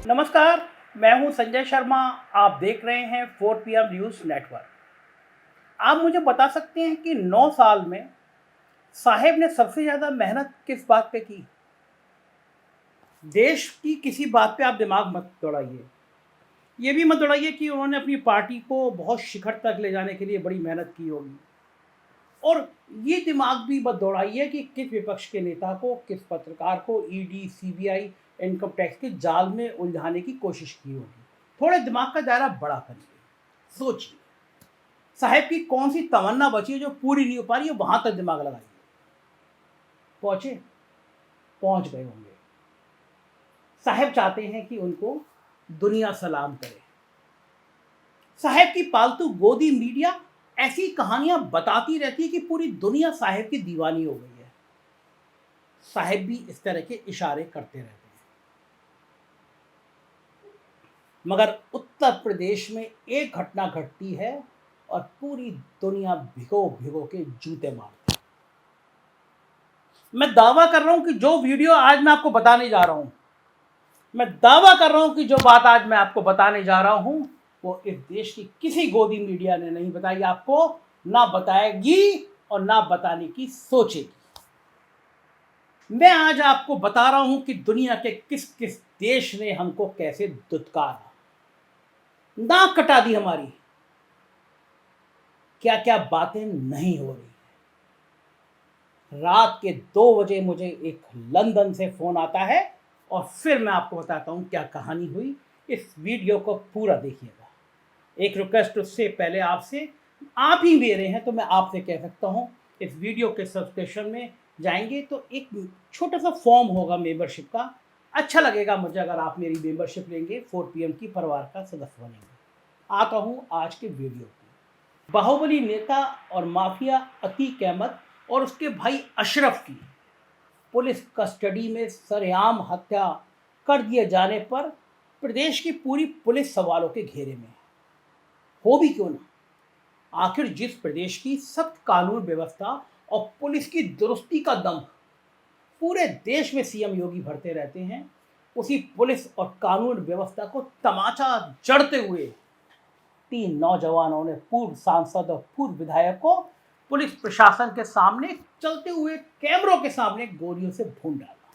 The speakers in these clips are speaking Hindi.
नमस्कार, मैं हूं संजय शर्मा। आप देख रहे हैं 4 PM न्यूज़ नेटवर्क। आप मुझे बता सकते हैं कि 9 साल में साहेब ने सबसे ज़्यादा मेहनत किस बात पे की? देश की किसी बात पे आप दिमाग मत दौड़ाइए। ये भी मत दौड़ाइए कि उन्होंने अपनी पार्टी को बहुत शिखर तक ले जाने के लिए बड़ी मेहनत की होगी। और ये दिमाग भी मत दौड़ाइए कि किस विपक्ष के नेता को, किस पत्रकार को ईडी, सीबीआई, इनकम टैक्स के जाल में उलझाने की कोशिश की होगी। थोड़े दिमाग का दायरा बड़ा करिए, सोचिए साहब की कौन सी तमन्ना बची है जो पूरी नहीं हो पा रही है, वहां तक दिमाग लगाइए। पहुंच गए होंगे। साहब चाहते हैं कि उनको दुनिया सलाम करे। साहब की पालतू गोदी मीडिया ऐसी कहानियां बताती रहती है कि पूरी दुनिया साहब की दीवानी हो गई है। साहब भी इस तरह के इशारे करते रहते हैं। मगर उत्तर प्रदेश में एक घटना घटती है और पूरी दुनिया भिगो भिगो के जूते मारती है। मैं दावा कर रहा हूं कि जो वीडियो आज मैं आपको बताने जा रहा हूं, मैं दावा कर रहा हूं कि जो बात आज मैं आपको बताने जा रहा हूं वो इस देश की किसी गोदी मीडिया ने नहीं बताई आपको, ना बताएगी और ना बताने की सोचेगी। मैं आज आपको बता रहा हूं कि दुनिया के किस किस देश ने हमको कैसे दुत्कारा, नाक कटा दी हमारी, क्या क्या बातें नहीं हो रही। रात के 2 बजे मुझे एक लंदन से फोन आता है और फिर मैं आपको बताता हूं क्या कहानी हुई। इस वीडियो को पूरा देखिएगा। एक रिक्वेस्ट उससे पहले आपसे, आप ही मेरे हैं तो मैं आपसे कह सकता हूं, इस वीडियो के सब्सक्रिप्शन में जाएंगे तो एक छोटा सा फॉर्म होगा मेंबरशिप का। अच्छा लगेगा मुझे अगर आप मेरी मेंबरशिप लेंगे, 4 PM की परिवार का सदस्य बनेंगे। आता हूं आज के वीडियो की। बाहुबली नेता और माफिया अतीक अहमद और उसके भाई अशरफ की पुलिस कस्टडी में सरेआम हत्या कर दिए जाने पर प्रदेश की पूरी पुलिस सवालों के घेरे में हो भी क्यों ना। आखिर जिस प्रदेश की सख्त कानून व्यवस्था और पुलिस की दुरुस्ती का दम पूरे देश में सीएम योगी भरते रहते हैं, उसी पुलिस और कानून व्यवस्था को तमाचा जड़ते हुए 3 नौजवानों ने पूर्व सांसद और पूर्व विधायक को पुलिस प्रशासन के सामने चलते हुए कैमरों के सामने गोलियों से भून डाला।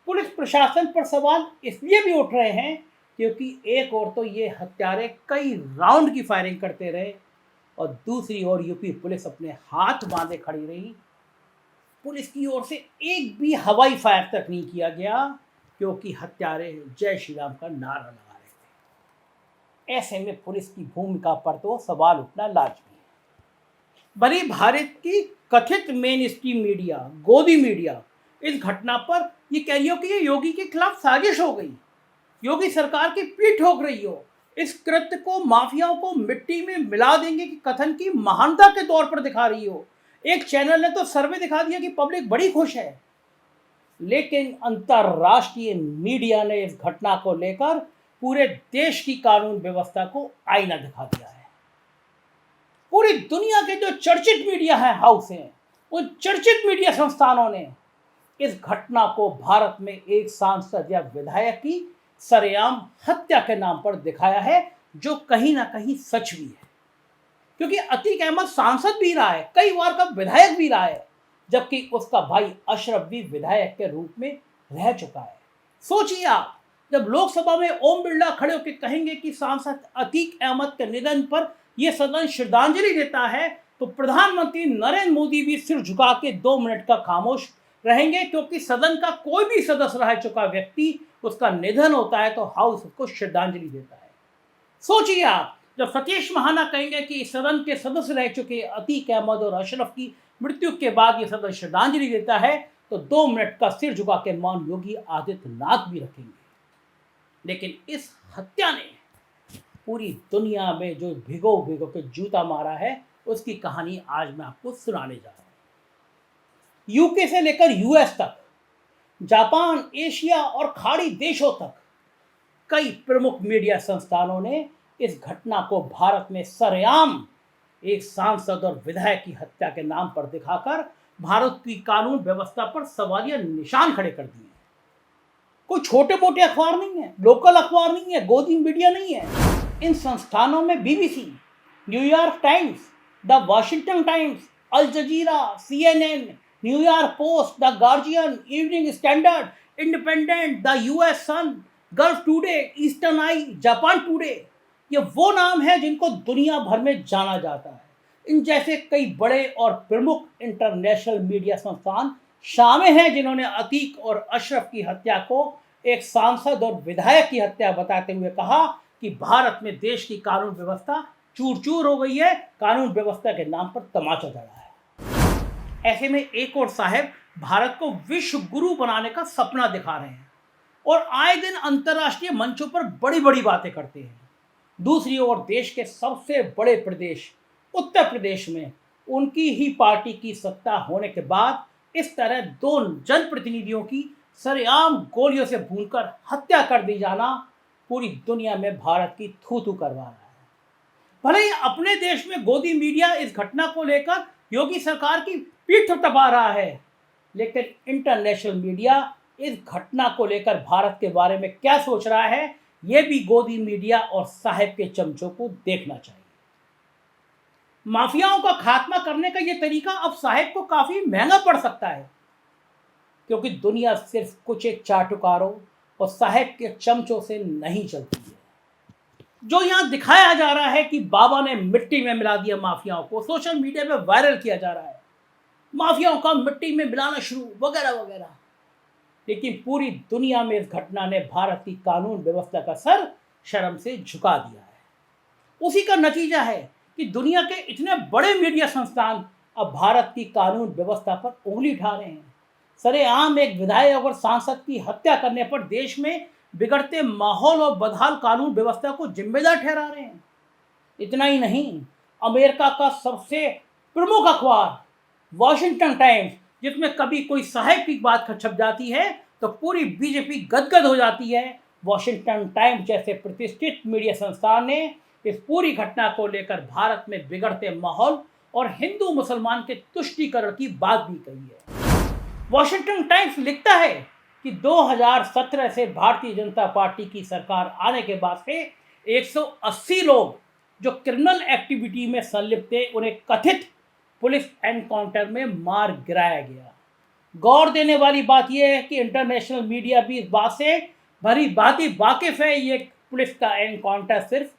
पुलिस प्रशासन पर सवाल इसलिए भी उठ रहे हैं क्योंकि एक ओर तो ये हत्यारे कई राउंड की फायरिंग करते रहे और दूसरी ओर यूपी पुलिस अपने हाथ बांधे खड़ी रही। पुलिस की ओर से एक भी हवाई फायर तक नहीं किया गया क्योंकि हत्यारे जय श्री राम का नारा लगा रहे थे। ऐसे में पुलिस की भूमिका पर तो सवाल उठना लाजमी है। भले भारत की कथित मेन स्ट्रीम मीडिया, गोदी मीडिया इस घटना पर ये कह रही हो कि ये योगी के खिलाफ साजिश हो गई, योगी सरकार की पीठ ठोक रही हो, इस कृत्य को माफियाओं को मिट्टी में मिला देंगे कि कथन की महानता के तौर पर दिखा रही हो। एक चैनल ने तो सर्वे दिखा दिया कि पब्लिक बड़ी खुश है। लेकिन अंतरराष्ट्रीय मीडिया ने इस घटना को लेकर पूरे देश की कानून व्यवस्था को आईना दिखा दिया है। पूरी दुनिया के जो चर्चित मीडिया है हाउस हैं, उन चर्चित मीडिया संस्थानों ने इस घटना को भारत में एक सांसद या विधायक की सरेआम हत्या के नाम पर दिखाया है, जो कहीं ना कहीं सच भी है। क्योंकि अतीक अहमद सांसद भी रहा है, कई बार का विधायक भी रहा है, जबकि उसका भाई अशरफ भी विधायक के रूप में रह चुका है। सोचिए आप, जब लोकसभा में ओम बिरला खड़े होकर कहेंगे कि सांसद अतीक अहमद के निधन पर यह सदन श्रद्धांजलि देता है, तो प्रधानमंत्री नरेंद्र मोदी भी सिर झुका के 2 मिनट का खामोश रहेंगे, क्योंकि सदन का कोई भी सदस्य रह चुका व्यक्ति, उसका निधन होता है तो हाउस उसको श्रद्धांजलि देता है। सोचिए आप, जब सतीश महाना कहेंगे कि सदन के सदस्य रह चुके अतीक अहमद और अशरफ की मृत्यु के बाद यह सदन श्रद्धांजलि देता है, तो 2 मिनट का सिर झुका के मौन योगी आदित्यनाथ भी रखेंगे। लेकिन इस हत्या ने पूरी दुनिया में जो भिगो भिगो के जूता मारा है, उसकी कहानी आज मैं आपको सुनाने जा रहा हूं। यूके से लेकर यूएस तक, जापान, एशिया और खाड़ी देशों तक कई प्रमुख मीडिया संस्थानों ने इस घटना को भारत में सरेआम एक सांसद और विधायक की हत्या के नाम पर दिखाकर भारत की कानून व्यवस्था पर सवालिया निशान खड़े कर दिए। कोई छोटे मोटे अखबार नहीं है, लोकल अखबार नहीं है, गोदी मीडिया नहीं है। इन संस्थानों में BBC, New York times, the Washington times, Al Jazeera, CNN, New York post, the guardian, evening standard, independent, the US sun, gulf today, eastern I, Japan today, ये वो नाम है जिनको दुनिया भर में जाना जाता है। इन जैसे कई बड़े और प्रमुख इंटरनेशनल मीडिया संस्थान शामिल हैं जिन्होंने अतीक और अशरफ की हत्या को एक सांसद और विधायक की हत्या बताते हुए कहा कि भारत में देश की कानून व्यवस्था चूर चूर हो गई है, कानून व्यवस्था के नाम पर तमाचा चढ़ा है। ऐसे में एक और साहब भारत को विश्व गुरु बनाने का सपना दिखा रहे हैं और आए दिन अंतर्राष्ट्रीय मंचों पर बड़ी बड़ी बातें करते हैं। दूसरी ओर देश के सबसे बड़े प्रदेश उत्तर प्रदेश में उनकी ही पार्टी की सत्ता होने के बाद इस तरह दो जनप्रतिनिधियों की सरेआम गोलियों से भूनकर हत्या कर दी जाना पूरी दुनिया में भारत की थू थू करवा रहा है। भले ही अपने देश में गोदी मीडिया इस घटना को लेकर योगी सरकार की पीठ थपथपा रहा है, लेकिन इंटरनेशनल मीडिया इस घटना को लेकर भारत के बारे में क्या सोच रहा है, यह भी गोदी मीडिया और साहब के चमचों को देखना चाहिए। माफियाओं का खात्मा करने का यह तरीका अब साहब को काफी महंगा पड़ सकता है, क्योंकि दुनिया सिर्फ कुछ एक चाटुकारों और साहब के चमचों से नहीं चलती है। जो यहां दिखाया जा रहा है कि बाबा ने मिट्टी में मिला दिया माफियाओं को, सोशल मीडिया में वायरल किया जा रहा है, माफियाओं का मिट्टी में मिलाना शुरू वगैरह वगैरह, लेकिन पूरी दुनिया में इस घटना ने भारत की कानून व्यवस्था का सर शर्म से झुका दिया है। उसी का नतीजा है कि दुनिया के इतने बड़े मीडिया संस्थान अब भारत की कानून व्यवस्था पर उंगली उठा रहे हैं। सरेआम एक विधायक और सांसद की हत्या करने पर देश में बिगड़ते माहौल और बदहाल कानून व्यवस्था को जिम्मेदार ठहरा रहे हैं। इतना ही नहीं, अमेरिका का सबसे प्रमुख अखबार वॉशिंगटन टाइम्स, जिसमें कभी कोई साहब की बात छप जाती है तो पूरी बीजेपी गदगद हो जाती है, वॉशिंगटन टाइम्स जैसे प्रतिष्ठित मीडिया संस्थान ने इस पूरी घटना को लेकर भारत में बिगड़ते माहौल और हिंदू मुसलमान के तुष्टीकरण की बात भी कही है। वॉशिंगटन टाइम्स लिखता है कि 2017 से भारतीय जनता पार्टी की सरकार आने के बाद से 180 लोग जो क्रिमिनल एक्टिविटी में संलिप्त थे उन्हें कथित पुलिस एनकाउंटर में मार गिराया गया। गौर देने वाली बात यह है कि इंटरनेशनल मीडिया भी इस बात से भरी भांति वाकिफ है, ये पुलिस का एनकाउंटर सिर्फ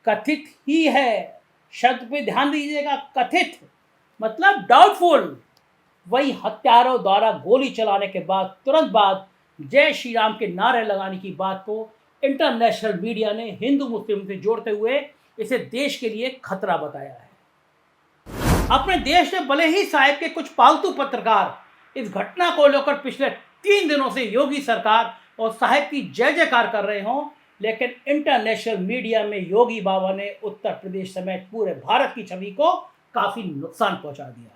कथित ही है। शब्द पे ध्यान दीजिएगा, कथित मतलब डाउटफुल। वही हत्यारों द्वारा गोली चलाने के बाद तुरंत बाद जय श्री राम के नारे लगाने की बात को इंटरनेशनल मीडिया ने हिंदू मुस्लिम से जोड़ते हुए इसे देश के लिए खतरा बताया है। अपने देश में भले ही साहब के कुछ पालतू पत्रकार इस घटना को लेकर पिछले 3 दिनों से योगी सरकार और साहब की जय जयकार कर रहे हों, लेकिन इंटरनेशनल मीडिया में योगी बाबा ने उत्तर प्रदेश समेत पूरे भारत की छवि को काफी नुकसान पहुंचा दिया है।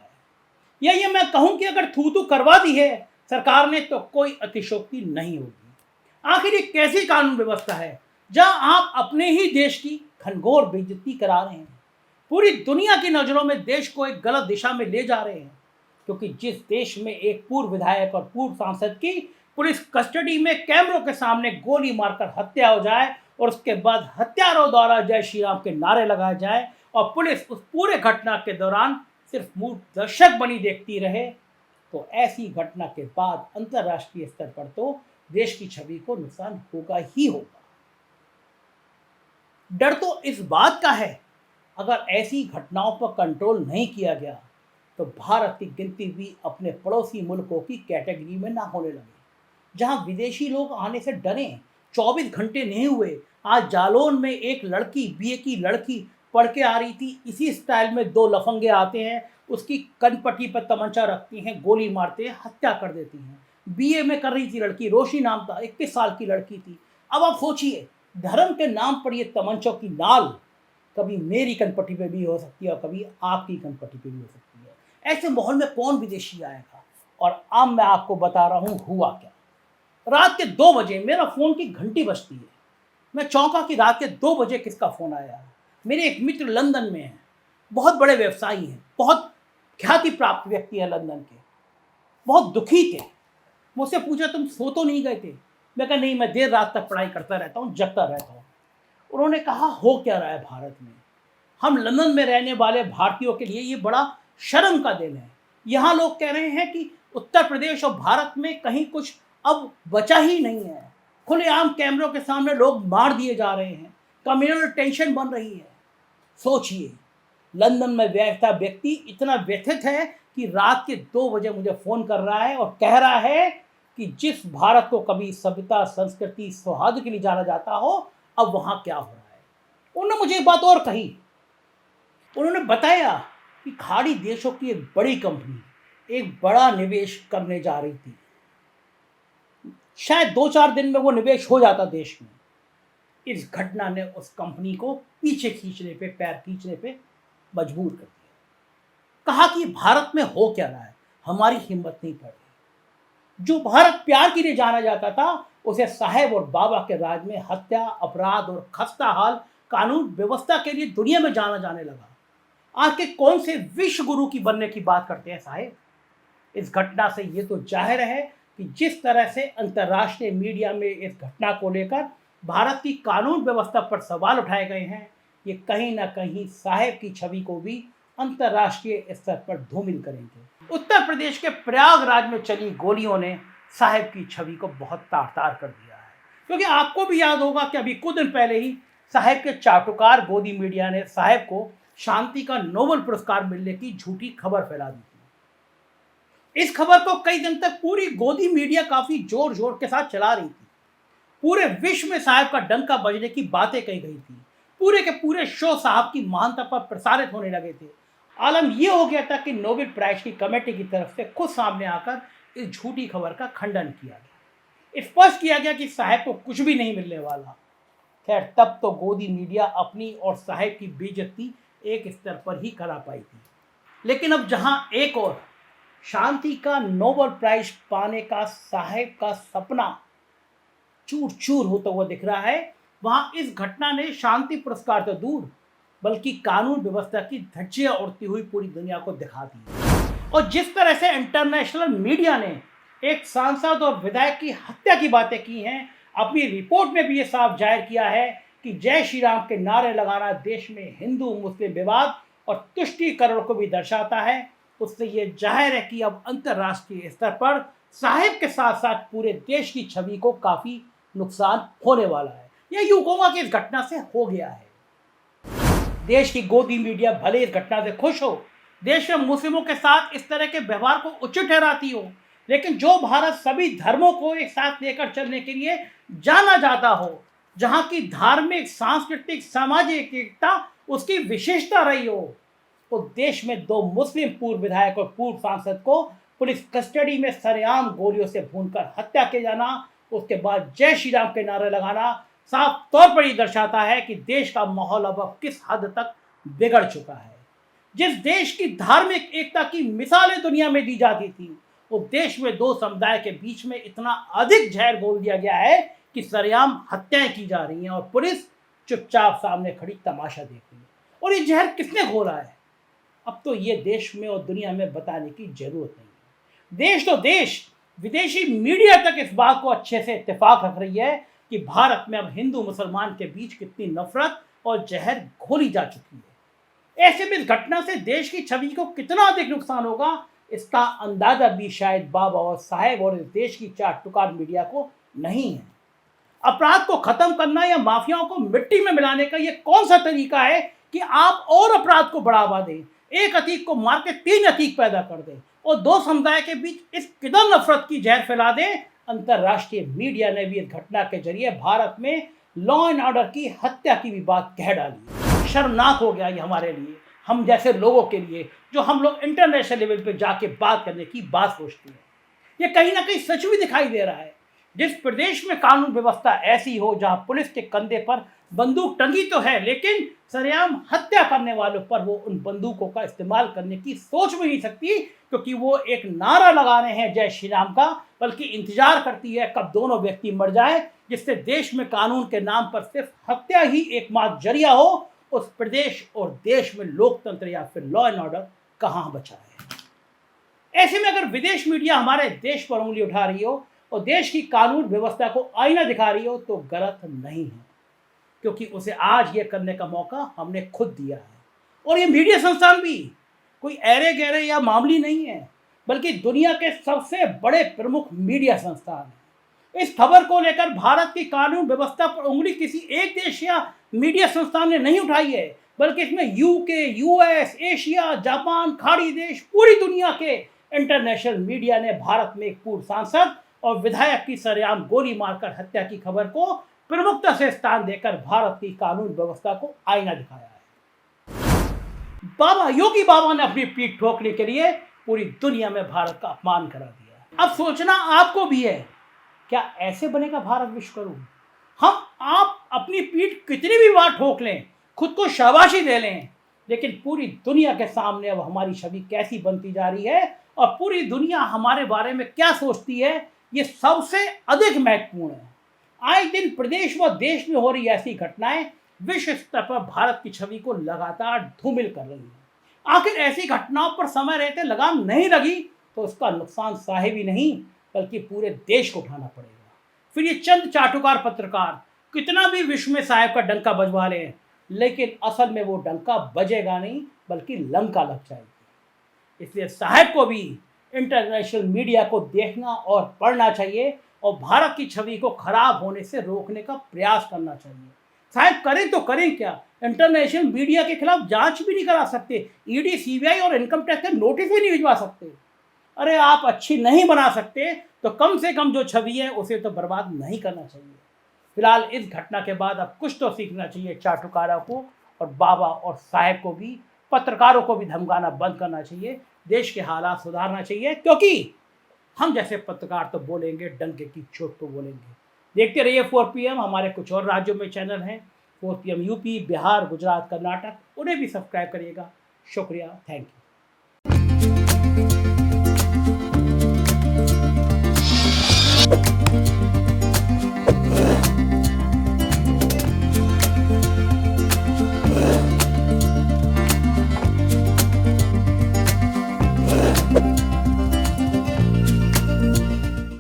ये मैं कहूं कि अगर थू थू करवा दी है सरकार ने तो कोई अतिशयोक्ति नहीं होगी। आखिर ये कैसी कानून व्यवस्था है जहां आप अपने ही देश की घनघोर बेइज्जती करा रहे हैं, पूरी दुनिया की नज़रों में देश को एक गलत दिशा में ले जा रहे हैं, क्योंकि जिस देश में एक पूर्व विधायक और पूर्व सांसद की पुलिस कस्टडी में कैमरों के सामने गोली मारकर हत्या हो जाए और उसके बाद हत्यारों द्वारा जय श्री राम के नारे लगाए जाए और पुलिस उस पूरे घटना के दौरान सिर्फ मूक दर्शक बनी देखती रहे, तो ऐसी घटना के बाद अंतर्राष्ट्रीय स्तर पर तो देश की छवि को नुकसान होगा ही होगा। डर तो इस बात का है अगर ऐसी घटनाओं पर कंट्रोल नहीं किया गया तो भारत की गिनती भी अपने पड़ोसी मुल्कों की कैटेगरी में ना होने लगे, जहां विदेशी लोग आने से डरें। 24 घंटे नहीं हुए, आज जालौन में एक लड़की बीए की लड़की पढ़ के आ रही थी, इसी स्टाइल में 2 लफंगे आते हैं, उसकी कनपट्टी पर तमंचा रखती हैं, गोली मारते हैं, हत्या कर देती हैं। बीए में कर रही थी लड़की, रोशी नाम था, 21 साल की लड़की थी। अब आप सोचिए, धर्म के नाम पर ये तमंचों की नाल कभी मेरी कनपट्टी पे भी हो सकती है और कभी आपकी कनपट्टी पे भी हो सकती है। ऐसे माहौल में कौन विदेशी आएगा? और अब मैं आपको बता रहा हूँ हुआ क्या। रात के 2 बजे मेरा फ़ोन की घंटी बजती है। मैं चौंका कि रात के 2 बजे किसका फ़ोन आया। मेरे एक मित्र लंदन में हैं, बहुत बड़े व्यवसायी हैं, बहुत ख्याति प्राप्त व्यक्ति हैं लंदन के, बहुत दुखी थे। मुझसे पूछा तुम सो तो नहीं गए थे? मैं कहा नहीं, मैं देर रात तक पढ़ाई करता रहता हूँ, जगता रहता हूँ। उन्होंने कहा हो क्या रहा है भारत में, हम लंदन में रहने वाले भारतीयों के लिए ये बड़ा शर्म का दिन है। यहाँ लोग कह रहे हैं कि उत्तर प्रदेश और भारत में कहीं कुछ अब बचा ही नहीं है, खुलेआम कैमरों के सामने लोग मार दिए जा रहे हैं, कम्युनल टेंशन बन रही है। सोचिए, लंदन में रहता व्यक्ति इतना व्यथित है कि रात के 2 बजे मुझे फ़ोन कर रहा है और कह रहा है कि जिस भारत को कभी सभ्यता, संस्कृति, सौहार्द के लिए जाना जाता हो, अब वहाँ क्या हो रहा है। उन्होंने मुझे एक बात और कही। उन्होंने बताया कि खाड़ी देशों की एक बड़ी कंपनी एक बड़ा निवेश करने जा रही थी। शायद 2-4 दिन में वो निवेश हो जाता देश में। इस घटना ने उस कंपनी को पीछे खींचने पे, पैर खींचने पे मजबूर कर दिया। कहा कि भारत में हो क्या रहा है, हमारी हिम्मत नहीं पड़ रही। जो भारत प्यार के लिए जाना जाता था, उसे साहेब और बाबा के राज में हत्या, अपराध और खस्ता हाल कानून व्यवस्था के लिए दुनिया में जाना जाने लगा। आज के कौन से विश्व गुरु की बनने की बात करते हैं साहेब। इस घटना से ये तो जाहिर है कि जिस तरह से अंतर्राष्ट्रीय मीडिया में इस घटना को लेकर भारत की कानून व्यवस्था पर सवाल उठाए गए हैं, ये कहीं ना कहीं साहेब की छवि को भी अंतर्राष्ट्रीय स्तर पर धूमिल करेंगे। उत्तर प्रदेश के प्रयागराज में चली गोलियों ने साहेब की छवि को बहुत तार-तार कर दिया है। क्योंकि आपको भी याद होगा कि अभी कुछ दिन पहले ही साहेब के चाटुकार गोदी मीडिया ने साहेब को शांति का नोबेल पुरस्कार मिलने की झूठी खबर फैला दी थी। इस खबर को कई दिन तक पूरी गोदी मीडिया काफी जोर जोर के साथ चला रही थी। पूरे विश्व में साहब का डंका बजने की बातें कही गई थी। पूरे के पूरे शो साहब की महानता पर प्रसारित होने लगे थे। आलम यह हो गया था कि नोबेल प्राइज की कमेटी की तरफ से खुद सामने आकर इस झूठी खबर का खंडन किया गया। स्पष्ट किया गया कि साहब को कुछ भी नहीं मिलने वाला। खैर, तब तो गोदी मीडिया अपनी और साहब की बेइज्जती एक स्तर पर ही करा पाई थी। लेकिन अब जहां एक और शांति का नोबेल प्राइज पाने का साहब का सपना चूर चूर होता हुआ दिख रहा है, वहां इस घटना ने शांति पुरस्कार तो दूर बल्कि कानून व्यवस्था की धज्जियां उड़ती हुई पूरी दुनिया को दिखा दी। और जिस तरह से इंटरनेशनल मीडिया ने एक सांसद और विधायक की हत्या की बातें की हैं, अपनी रिपोर्ट में भी ये साफ जाहिर किया है कि जय श्री राम के नारे लगाना देश में हिंदू मुस्लिम विवाद और तुष्टीकरण को भी दर्शाता है। उससे ये जाहिर है कि अब अंतर्राष्ट्रीय स्तर पर साहिब के साथ साथ पूरे देश की छवि को काफी नुकसान होने वाला है। या यूं कहूंगा कि इस घटना से हो गया है। देश की गोदी मीडिया भले इस घटना से खुश हो, देश में मुस्लिमों के साथ इस तरह के व्यवहार को उचित ठहराती हो, लेकिन जो भारत सभी धर्मों को एक साथ लेकर चलने के लिए जाना जाता हो, जहां की धार्मिक, सांस्कृतिक, सामाजिक एकता उसकी विशेषता रही हो, तो देश में 2 मुस्लिम पूर्व विधायक और पूर्व सांसद को पुलिस कस्टडी में सरेआम गोलियों से भूनकर हत्या किए जाना, उसके बाद जय श्री राम के नारे लगाना साफ तौर पर ये दर्शाता है कि देश का माहौल अब किस हद तक बिगड़ चुका है। जिस देश की धार्मिक एकता की मिसालें दुनिया में दी जाती थी, वो देश में 2 समुदाय के बीच में इतना अधिक जहर घोल दिया गया है कि सरेआम हत्याएं की जा रही हैं और पुलिस चुपचाप सामने खड़ी तमाशा देख रही है। और ये जहर किसने घोला है, अब तो ये देश में और दुनिया में बताने की जरूरत नहीं है। देश तो देश, विदेशी मीडिया तक इस बात को अच्छे से इत्तेफाक रख रही है कि भारत में अब हिंदू मुसलमान के बीच कितनी नफरत और जहर घोली जा चुकी है। ऐसे में इस घटना से देश की छवि को कितना अधिक नुकसान होगा, इसका अंदाजा भी शायद बाबा और साहेब और इस देश की चाटुकार मीडिया को नहीं है। अपराध को खत्म करना या माफियाओं को मिट्टी में मिलाने का ये कौन सा तरीका है कि आप और अपराध को बढ़ावा दें, एक अतीक को मार के 3 अतीक पैदा कर दें और 2 समुदाय के बीच इस किधर नफरत की जहर फैला दें। अंतर्राष्ट्रीय मीडिया ने भी इस घटना के जरिए भारत में लॉ एंड ऑर्डर की हत्या की भी बात कह डाली। शर्मनाक हो गया ये हमारे लिए, हम जैसे लोगों के लिए, जो हम लोग इंटरनेशनल लेवल पे जाके बात करने की बात सोचते हैं। ये कहीं ना कहीं सच भी दिखाई दे रहा है। जिस प्रदेश में कानून व्यवस्था ऐसी हो, जहां पुलिस के कंधे पर बंदूक टंगी तो है, लेकिन सरेआम हत्या करने वालों पर वो उन बंदूकों का इस्तेमाल करने की सोच भी नहीं सकती, क्योंकि वो एक नारा लगा रहे हैं जय श्री राम का, बल्कि इंतजार करती है कब दोनों व्यक्ति मर जाए, जिससे देश में कानून के नाम पर सिर्फ हत्या ही एकमात्र जरिया हो। उस प्रदेश और देश में लोकतंत्र या फिर लॉ एंड ऑर्डर कहां बचा है। ऐसे में अगर विदेश मीडिया हमारे देश पर उंगली उठा रही हो, और देश की कानून व्यवस्था को आईना दिखा रही हो तो गलत नहीं है, क्योंकि उसे आज ये करने का मौका हमने खुद दिया है। और ये मीडिया संस्थान भी कोई ऐरे गहरे या मामूली नहीं है, बल्कि दुनिया के सबसे बड़े प्रमुख मीडिया संस्थान है। इस खबर को लेकर भारत की कानून व्यवस्था पर उंगली किसी एक देश या मीडिया संस्थान ने नहीं उठाई है, बल्कि इसमें यूके, यूएस, एशिया, जापान, खाड़ी देश, पूरी दुनिया के इंटरनेशनल मीडिया ने भारत में एक पूर्व सांसद और विधायक की सरेआम गोली मारकर हत्या की खबर को प्रमुखता से स्थान देकर भारत की कानून व्यवस्था को आईना दिखाया है। बाबा योगी बाबा ने अपनी पीठ ठोकने के लिए पूरी दुनिया में भारत का अपमान करा दिया। अब सोचना आपको भी है, क्या ऐसे बनेगा भारत विश्वगुरु? आप अपनी पीठ कितनी भी बार ठोक लें, खुद को शाबाशी दे लें, लेकिन पूरी दुनिया के सामने अब हमारी छवि कैसी बनती जा रही है और पूरी दुनिया हमारे बारे में क्या सोचती है, ये सबसे अधिक महत्वपूर्ण है। आए दिन प्रदेश व देश में हो रही ऐसी घटनाएं विश्व स्तर पर भारत की छवि को लगातार धूमिल कर रही है। आखिर ऐसी घटनाओं पर समय रहते लगाम नहीं लगी तो उसका नुकसान साहिब ही नहीं बल्कि पूरे देश को उठाना पड़ेगा। फिर ये चंद चाटुकार पत्रकार कितना भी विश्व में साहेब का डंका बजवा लें, लेकिन असल में वो डंका बजेगा नहीं बल्कि लंका लग जाएगी। इसलिए साहेब को भी इंटरनेशनल मीडिया को देखना और पढ़ना चाहिए और भारत की छवि को खराब होने से रोकने का प्रयास करना चाहिए। साहब करें तो करें क्या, इंटरनेशनल मीडिया के खिलाफ जांच भी नहीं करा सकते, ईडी, सीबीआई और इनकम टैक्स के नोटिस भी नहीं भिजवा सकते। अरे आप अच्छी नहीं बना सकते तो कम से कम जो छवि है उसे तो बर्बाद नहीं करना चाहिए। फिलहाल इस घटना के बाद अब कुछ तो सीखना चाहिए चाटुकारों को, और बाबा और साहेब को भी, पत्रकारों को भी धमकाना बंद करना चाहिए, देश के हालात सुधारना चाहिए, क्योंकि हम जैसे पत्रकार तो बोलेंगे, डंके की चोट तो बोलेंगे। देखते रहिए 4 PM। हमारे कुछ और राज्यों में चैनल हैं, 4 PM यूपी, बिहार, गुजरात, कर्नाटक, उन्हें भी सब्सक्राइब करिएगा। शुक्रिया, थैंक यू।